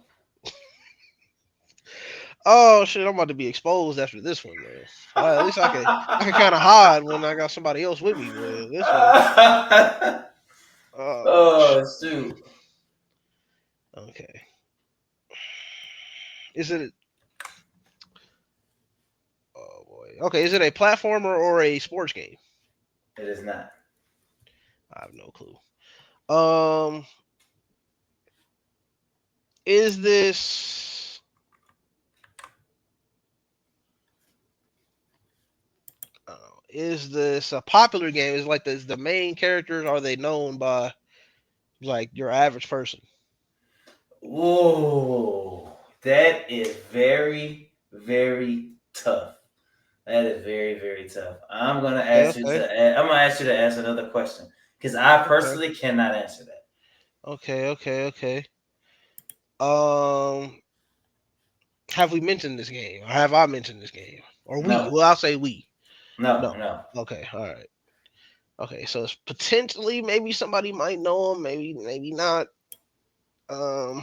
Oh shit! I'm about to be exposed after this one, man. At least I can kind of hide when I got somebody else with me, but this one, oh Oh shit. shoot! Okay. Is it? Oh boy. Okay. Is it a platformer or a sports game? It is not. I have no clue. Um, is this? Is this a popular game? Is like the main characters? Are they known by like your average person? Whoa, that is very, very tough. That is very, very tough. I'm gonna Okay. ask you Okay. I'm gonna ask you to ask another question because I Okay. personally cannot answer that. Okay. Okay. Okay. Um, have we mentioned this game, or have I mentioned this game, or we? No, Well, I'll say we. no, No. no. Okay. All right. Okay. So it's potentially maybe somebody might know him, maybe not. Um,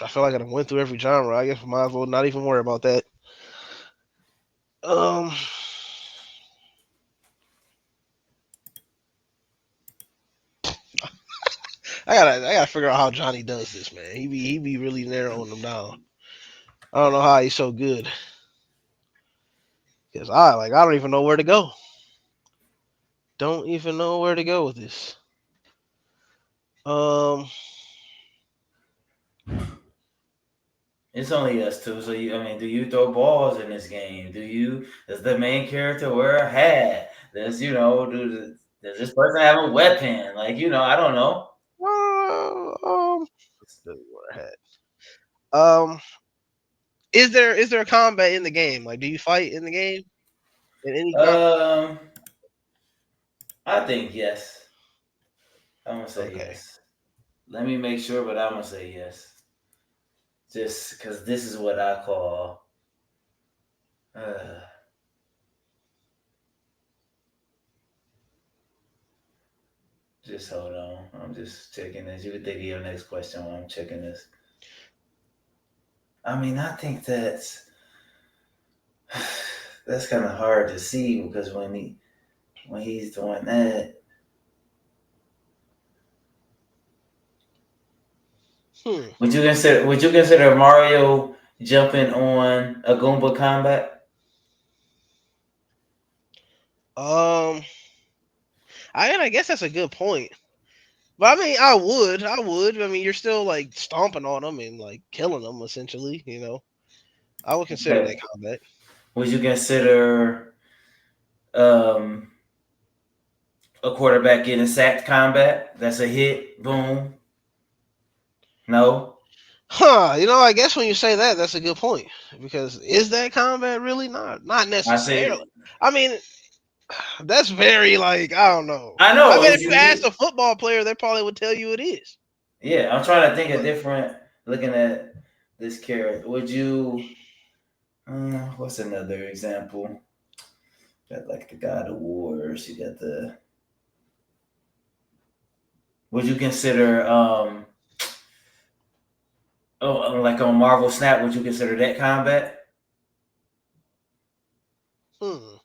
I feel like I done went through every genre. I guess we might as well not even worry about that. Um, I gotta figure out how Johnny does this, man. He be really narrowing them down. I don't know how he's so good. Cause I don't even know where to go. Don't even know where to go with this. Um, It's only us two. So I mean, do you throw balls in this game? Does the main character wear a hat? Does this person have a weapon? Like, I don't know. let's see what I had. Is there a combat in the game? Like, do you fight in the game in any genre? Um, I think yes. I'm gonna say Okay. yes. Let me make sure, but I'm gonna say yes. Just because this is what I call. Uh, just hold on. I'm just checking this. You can think of your next question while I'm checking this. I mean, I think that's kind of hard to see because when he's doing that, Hmm. would you consider Mario jumping on a Goomba combat? Um. I guess that's a good point. But I mean, I would. I mean, you're still like stomping on them and like killing them essentially. I would consider that Okay. combat. Would you consider um, a quarterback getting sacked combat? That's a hit. Boom. No. Huh? I guess when you say that, that's a good point. Because is that combat really not I necessarily? say I mean, that's very like I don't know. I I know bet it's if you asked unique. a football player, they probably would tell you it is. Yeah, I'm trying to think of But different. Looking at this character, would you? What's another example? Got like the God of Wars. You got the. Would you consider like on Marvel Snap? Would you consider that combat? hmm.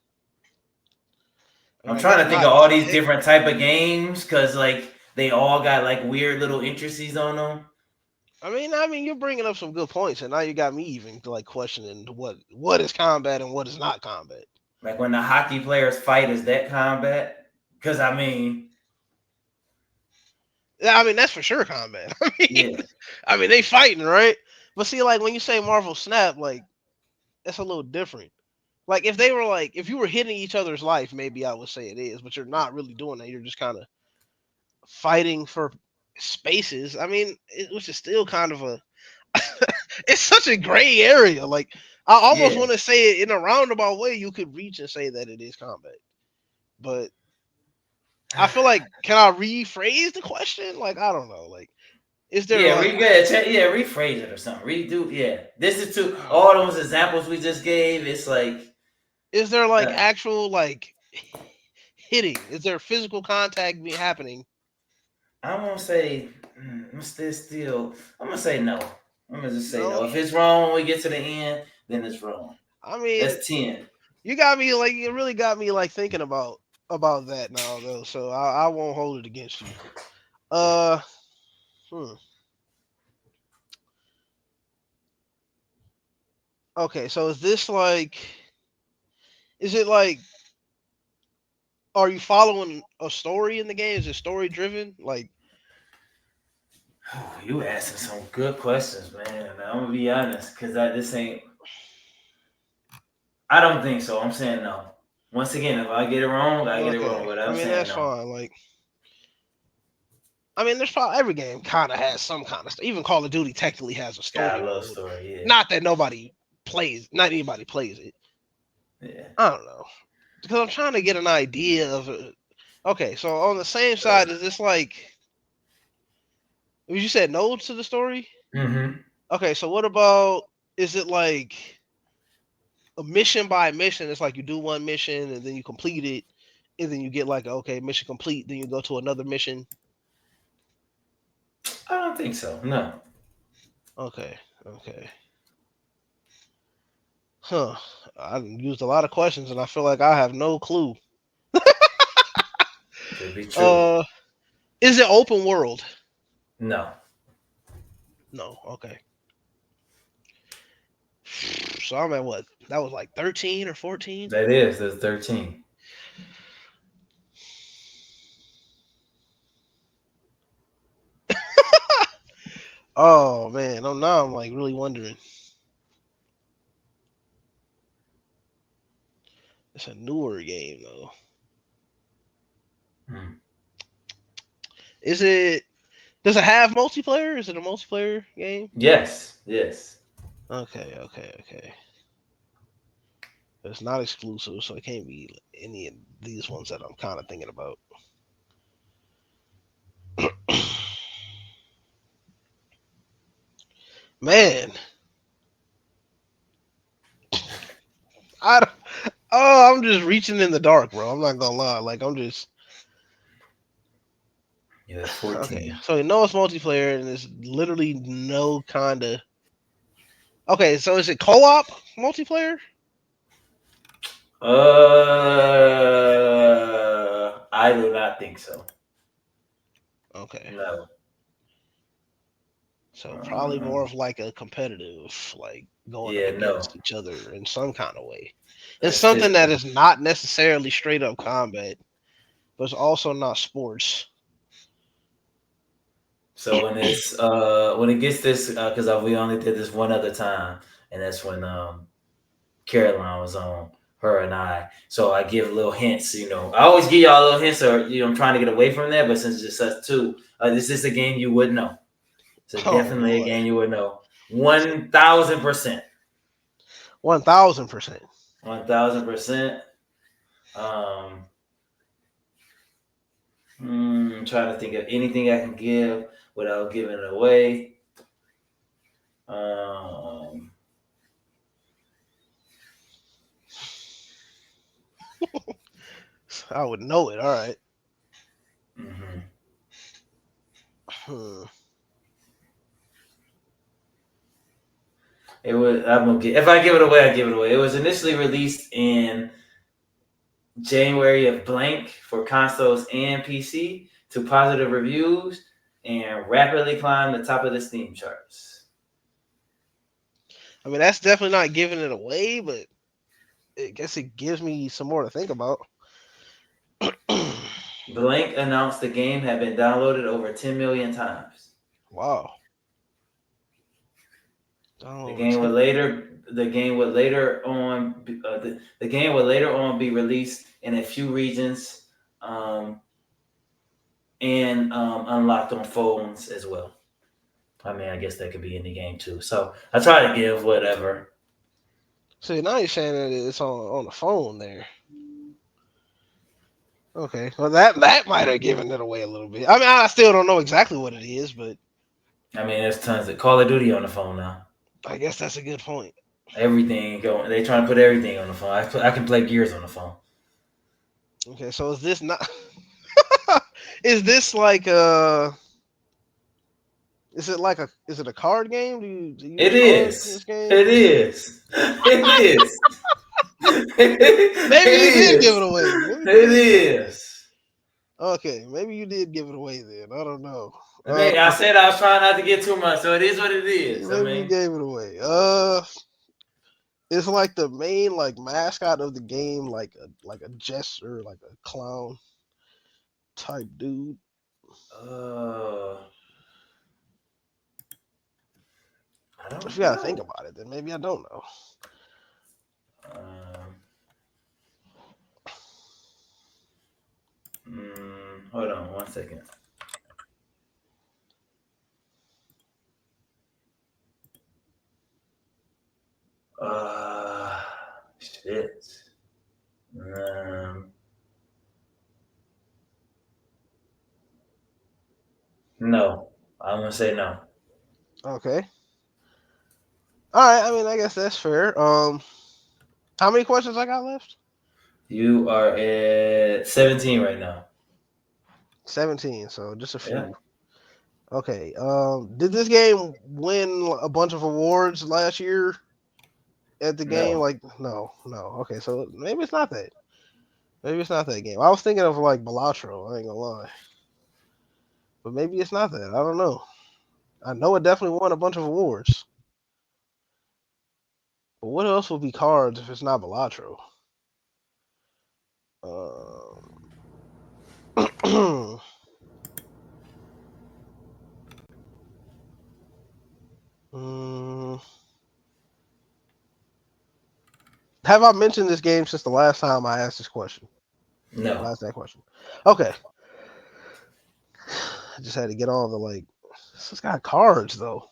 I mean, I'm I trying guess to think not of all these tech. different type of games because like They all got like weird little intricacies on them. I mean, you're bringing up some good points, and now you got me even like questioning what is combat and what is not combat. Like when the hockey players fight, is that combat? Because I mean, Yeah, I mean that's for sure combat. I mean, yeah, they fighting, right? But see, like when you say Marvel Snap, like that's a little different. Like if they were like if you were hitting each other's life, maybe I would say it is, but you're not really doing that. You're just kind of fighting for spaces. I mean, which is still kind of a it's such a gray area. Like I almost yeah. want to say it in a roundabout way. You could reach and say that it is combat, but I feel like can I rephrase the question? Like I don't know. Like is there Yeah, like yeah, rephrase it or something. Redo, yeah. This is to uh, all those examples we just gave. It's like is there like uh, actual like hitting? Is there physical contact be happening? I'm gonna say, I'm gonna say no. I'm gonna just say no. No. If it's wrong when we get to the end, then it's wrong. I mean, That's 10. you got me like you really got me like thinking about that now though. So I won't hold it against you. Uh, hmm. Okay, so is this like is it like are you following a story in the game? Is it story driven? Like You asking some good questions, man. I'm gonna be honest, because this ain't. I don't think so. I'm saying no. Once again, if I get it wrong, I get it wrong. okay, But I I'm mean saying that's no. fine. Like I mean, there's probably every game kind of has some kind of stuff. Even Call of Duty technically has a God, story I love mode. story. Yeah, Not that nobody plays, not anybody plays it. yeah. I don't know because I'm trying to get an idea of it. Okay, so on the same Uh, side, is this like you said no to the story? mm-hmm. Okay, so what about is it like a mission by mission? It's like you do one mission and then you complete it, and then you get like okay, mission complete. Then you go to another mission. I don't think so. No, Okay, okay, huh? I used a lot of questions and I feel like I have no clue. could be true. Uh, is it open world? No, No. Okay. So I'm at what? That was like 13 or 14. that is. That's 13. Oh man, I'm like really wondering. It's a newer game though. Hmm. Is it? Does it have multiplayer? Is it a multiplayer game? Yes, yes. Okay, okay, okay. It's not exclusive, so it can't be any of these ones that I'm kind of thinking about. Man, I don't- oh, I'm just reaching in the dark, bro. I'm not gonna lie. Like I'm just Yeah, that's okay. 14. So you know it's multiplayer, and there's literally no kind of. Okay, so is it co-op multiplayer? I do not think so. Okay, No. so probably Uh, more of like a competitive, like going up yeah, no. against each other in some kind of way, and That's something that typical. is not necessarily straight up combat, but it's also not sports. So when it gets this because we only did this one other time, and that's when Caroline was on her and I. So I give little hints. I always give y'all little hints, or I'm trying to get away from that. But since it's just us two, this is a game you would know. So Oh definitely a boy, game you would know. 1,000%. 1000%. 1,000%. Um, I'm trying to think of anything I can give without giving it away. Um, I would know it. All right. mhm. Hmm. It was. I'm gonna get. If I give it away, I give it away. It was initially released in January of blank for consoles and PC. to positive reviews and rapidly climbed the top of the Steam charts. I mean, that's definitely not giving it away, but I guess it gives me some more to think about. Blank announced the game had been downloaded over 10 million times. Wow. The Download over game would 10. later the game would later on be released in a few regions um, and unlocked on phones as well. I mean, I guess that could be in the game too. So I try to give whatever. See, now you're saying that it's on the phone there. Okay. Well, that might have given it away a little bit. I mean, I still don't know exactly what it is, but I mean, there's tons of Call of Duty on the phone now. I guess that's a good point. Everything going. They trying to put everything on the phone. I can play Gears on the phone. Okay, so is this not? Is this like Is it like a? Is it a card game? Do you It use cards in this is. game? It is. It is. Maybe It you did give it is. away. Maybe you It did give it away. is. Okay, maybe you did give it away then. I don't know. Maybe I said I was trying not to get too much, so it is what it is. I Maybe you mean, gave it away. It's like the main like mascot of the game, like a jester, like a clown type dude. uh, I If you don't gotta think know. about it, then maybe I don't know. Um, hold on 1 second. Uh, shit. Um, no, I'm gonna say no. Okay. All right. I mean, I guess that's fair. How many questions I got left? You are at 17 right now. 17. So just a Yeah. few. Okay. Did this game win a bunch of awards last year at the game? No. Like, no, no. Okay, so maybe it's not that. Maybe it's not that game. I was thinking of like Balatro. I ain't gonna lie, but maybe it's not that. I don't know. I know it definitely won a bunch of awards. But what else would be cards if it's not Balatro? Uh, mm, have I mentioned this game since the last time I asked this question? No. Last that question. Okay. I just had to get all the like. This has got cards though.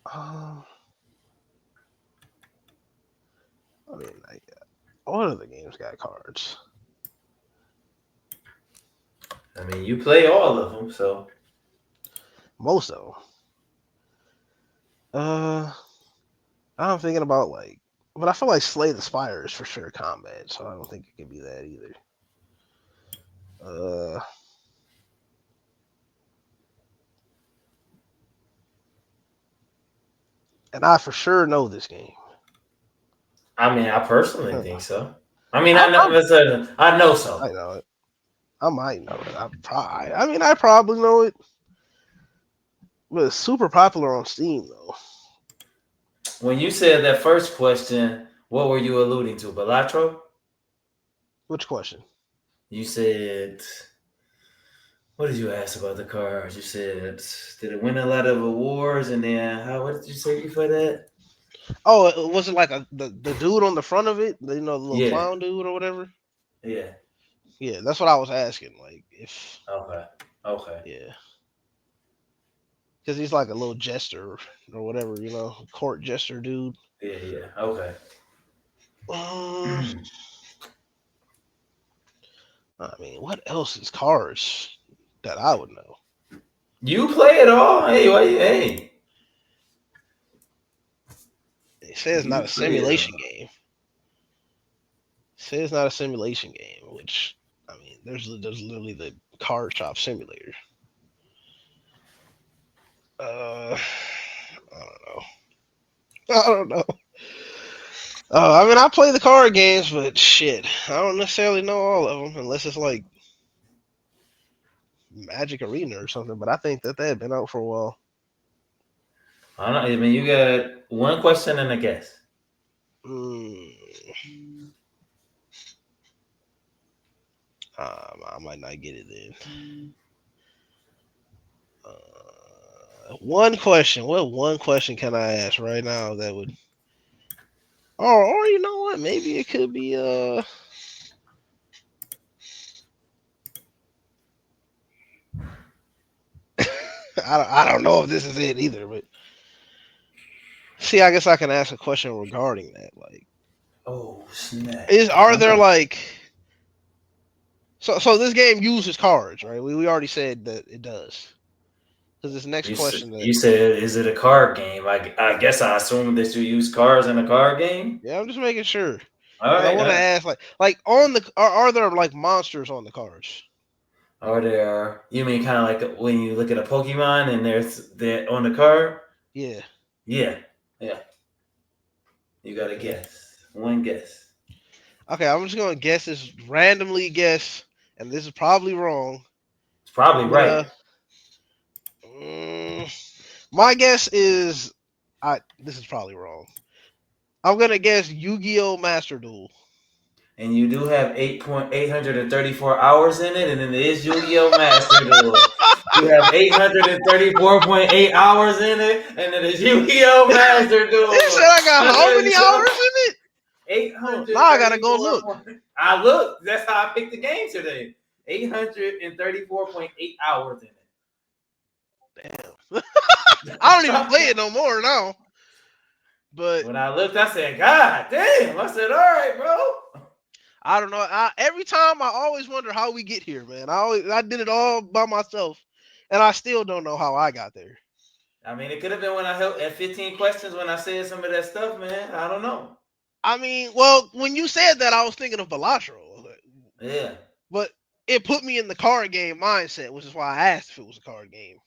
Uh, I mean, all of the games got cards. I mean, you play all of them, so Most of them. I'm thinking about like, but I feel like Slay the Spire is for sure combat, so I don't think it could be that either. Uh, and I for sure know this game. I mean, I personally think so. I mean, I, I know. I Listen, I know might so. know it. I might know it. I mean, I probably know it, but it's super popular on Steam though. When you said that first question, what were you alluding to? Balatro? Which question? You said, what did you ask about the cards? You said, did it win a lot of awards? And then, what did you say before that? Oh, was it like the dude on the front of it? The little Yeah, clown dude or whatever. yeah. Yeah, that's what I was asking. Like if Okay, okay. yeah, because he's like a little jester or whatever, court jester dude. Yeah, yeah. Okay. Um, I mean, what else is cards that I would know? You play it all? Hey, hey. It says You not a play it simulation all. game. It says not a simulation game, which I mean, there's literally the card shop simulator. I don't know. I don't know. I mean, I play the card games, but shit, I don't necessarily know all of them unless it's like Magic Arena or something, but I think that they had been out for a while. I don't know. I mean, you got one question and a guess. Mm, I might not get it then. One question. What one question can I ask right now that would? Or you know what? Maybe it could be. I don't know if this is it either, but see, I guess I can ask a question regarding that. Like, Oh snap! is I are don't there know. like so this game uses cards, right? We already said that it does. Because this next question that You said, is it a card game? I guess I assume that you use cards in a card game. yeah, I'm just making sure All because I right. want to ask like on the are there like monsters on the cards? Are there? You mean kind of like when you look at a Pokemon and there's that on the card? Yeah. Yeah, yeah. You got to Okay. guess. One guess. Okay, I'm just gonna guess this randomly guess, and this is probably wrong. It's probably I'm right. gonna. Mm, my guess is I. This is probably wrong. I'm gonna guess Yu-Gi-Oh! Master Duel. And you do have 8,834 hours in it, and then it is Yu-Gi-Oh! Master Duel. You have 834.8 hours in it, and it is Yu-Gi-Oh! Master It said Duel. I got That's how what many it shows. hours in it? Oh, now I gotta go 834 look. point. I look. That's how I picked the game today. 834.8 hours in Damn. I don't even it. play it no more now. But When I looked, I said, "God damn!" I said, "All right, bro." I don't know. Every time I always wonder how we get here, man. I did it all by myself, and I still don't know how I got there. I mean, it could have been when I helped at 15 questions when I said some of that stuff, man. I don't know. I mean, well, when you said that, I was thinking of Balatro, Yeah. but it put me in the card game mindset, which is why I asked if it was a card game.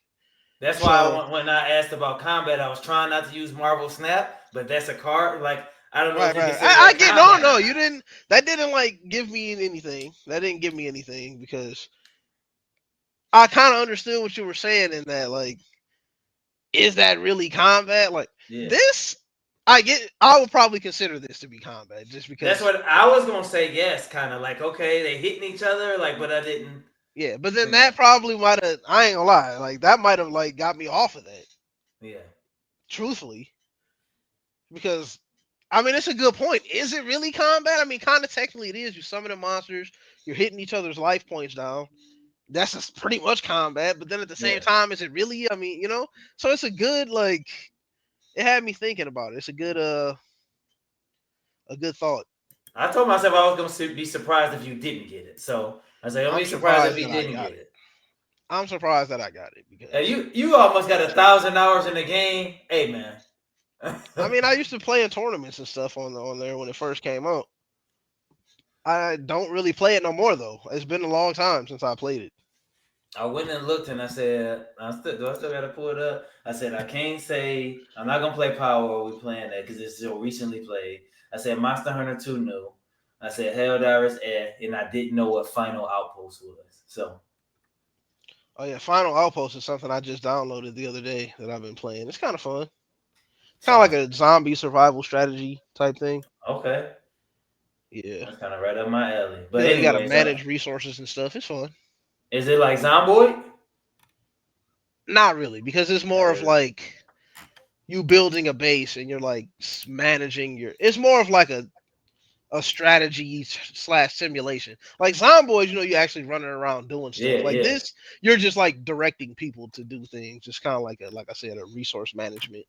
That's why So when I asked about combat, I was trying not to use Marvel Snap, but that's a card. Like, I don't know if right, you right. consider I that get no, no. combat. You didn't. That didn't like give me anything. That didn't give me anything because I kind of understood what you were saying in that. Like, is that really combat? Like Yeah. this, I get. I would probably consider this to be combat just That's because. what I was gonna say. Yes, kind of like okay, they hitting each other, like, but I didn't. Yeah, but then You know. that probably might have. I ain't gonna lie. Like that might have like got me off of that. Yeah. Truthfully, because I mean, it's a good point. Is it really combat? I mean, kind of technically it is. You summon the monsters. You're hitting each other's life points down. That's just pretty much combat. But then at the same Yeah. time, is it really? I mean, you know. So it's a good like. It had me thinking about it. It's a good thought. I told myself I was gonna be surprised if you didn't get it. So I was like, I'm I'm be surprised if surprised he that I didn't got get it. it. I'm surprised that I got it And because you almost got 1,000 hours in the game. Hey man. I mean I used to play in tournaments and stuff on there when it first came out. I don't really play it no more though. It's been a long time since I played it. I went and looked and I said, do I still gotta pull it up? I said I can't say I'm not gonna play Power or we playing that because it's still recently played. I said Monster Hunter 2 new. I said Helldivers Air, and I didn't know what Final Outpost was. So Oh yeah, Final Outpost is something I just downloaded the other day that I've been playing. It's kind of fun. Kind of like sounds a zombie survival strategy type thing. okay. Yeah. That's kind of right up my alley. But You got to anyways, manage resources and stuff. It's fun. is it like Zomboid? Not really, because it's Not more of really. like you building a base and you're like managing your. It's more of like a strategy slash simulation. Like Zomboys, you know, you actually running around doing Yeah, stuff. Like yeah. this, you're just like directing people to do things. Just kind of like I said, a resource management.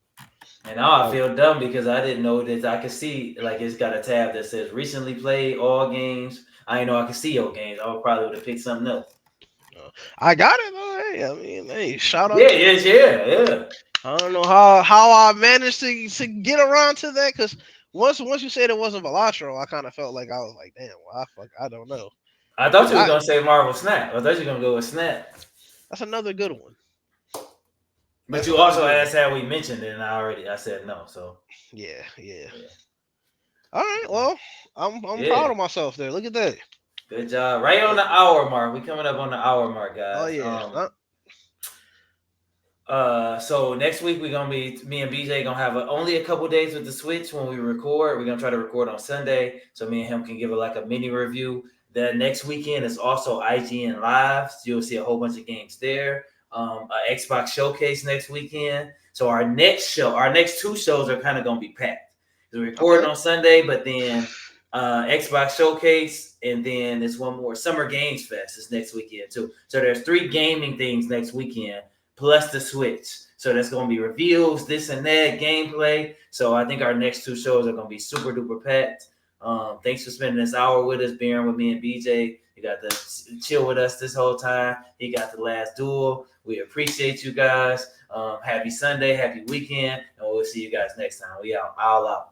And now I Like, feel dumb because I didn't know that I could see like it's got a tab that says recently played all games. I didn't know I could see your games. I would probably would have picked something else. I got it though. Hey, I mean, hey, shout out Yeah, to me. yes, yeah, yeah. I don't know how I managed to get around to that because once you said it wasn't Velatro, I kind of felt like I was like, damn, well, I don't know. I thought Cause you was I gonna say Marvel Snap. I thought you were gonna go with Snap. that's another good one. But That's you another also good one. asked how we mentioned it, and I said no. So Yeah, yeah. yeah, All right, well, I'm proud yeah. of myself there. Look at that. Good job. Right on the hour mark. We coming up on the hour mark, Oh guys. yeah. So next week we're gonna be me and BJ gonna have only a couple days with the Switch when we record. We're gonna try to record on Sunday, so me and him can give it like a mini review. The next weekend is also IGN Live, so you'll see a whole bunch of games there. A Xbox Showcase next weekend. So our next two shows are kind of gonna be packed. We're recording Okay. on Sunday, but then Xbox Showcase, and then there's one more Summer Games Fest is next weekend too. So there's 3 gaming things next weekend plus the Switch. So that's going to be reviews, this and that, gameplay. So I think our next 2 shows are going to be super duper packed. Thanks for spending this hour with us, bearing with me and BJ. You got to chill with us this whole time. He got the last duel. We appreciate you guys. Happy Sunday, happy weekend, and we'll see you guys next time. We out. All out.